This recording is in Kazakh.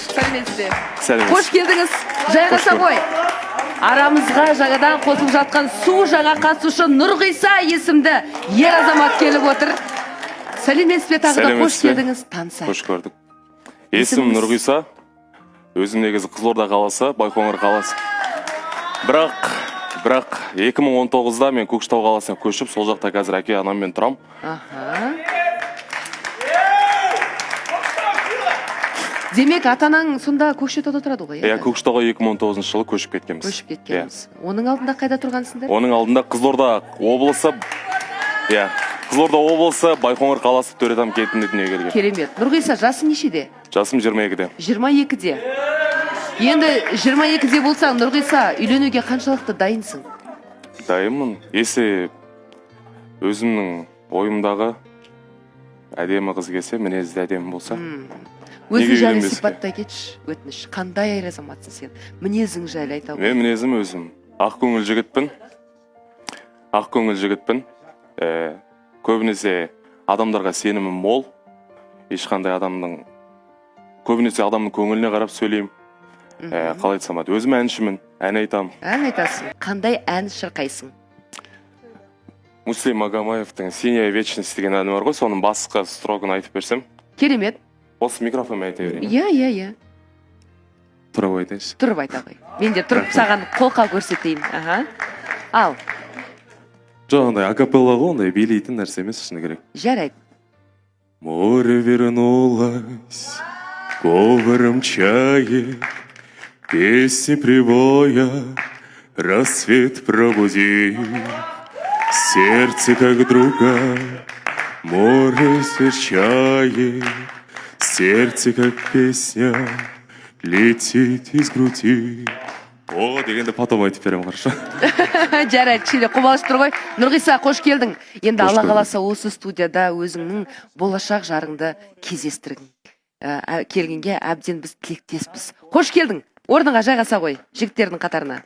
Сәлеметсіз бе? Сәлеметсіз. Қош келдіңіз. Жайғаса ғой. Арамызға жаңадан қосылып жатқан су жаңа қатысушы Нұрғиса есімді ер азамат келіп отыр. Сәлеметсіз бе, тағы да қош келдіңіз. Танысайық. Қош көрдік. Есімім Нұрғиса. Өзім негізі Қызылорда қаласы, Байқоңыр қаласы. Бірақ 2019-да мен Көкшетау қаласына көшіп, сол жақта қазір әке анаммен тұрам. Демек, ата-анаң сонда Көкшетауда тұрады ғой? Иә, Көкшетауға 2019 жылы көшіп кеткенбіз. Көшіп кеткенбіз. Оның алдында қайда тұрғансыңдар? Оның алдында Қызылорда облысы, Қызылорда облысы, Байқоңыр қаласы Төретам кентінде дүниеге келген. Керемет. Нұрғиса, жасың нешеде? Жасым 22-де. 22-де. Енді 22-де болсаң, Нұрғиса, үйленуге қаншалықты дайынсың? Дайынмын. Есе өзімнің ойымдағы әдемі қыз келсе, мінезді әдемі болса. Өзің жайлы сипаттай кетші, өтініш. Қандай ер азаматсың сен? Мінезің жайлы айта ғой. Мен мінезім өзім. Ақкөңіл жігітпін. Көбінесе адамдарға сенімім мол. Көбінесе адамның көңіліне қарап сөйлеймін. Қалай айтсам, өзім әншімін, ән айтамын. Ән айтасың. Қандай ән шырқайсың? Муслим Магомаевтың «Синяя вечность» деген әні бар ғой, соның басқа строгын айтып берсем. Керемет. Осы микрофонмен айта берейін. Иә. Тұрып айтайыншы. Тұрып айта ғой. Мен де тұрып саған қолқа көрсетейін. Ал. Жоқ, ондай акапелла ғой, ондай билейтін нәрсе емес, шыны керек. Жарайды. Море вернулось, говором чаек, песни прибоя, рассвет пробудил. Сердце как друга, море серчает, сердце как песня, летит из груди. О, дегенде потом айтып беремін, хорошо? Жарайды, кішкене қобалжып тұр ғой. Нұрғиса, қош келдің. Енді Алла қаласа осы студияда өзіңнің болашақ жарыңды кездестіргің. Келгенге әбден біз тілектеспіз. Қош келдің. Орныңа жайғаса ғой, жігіттердің қатарына.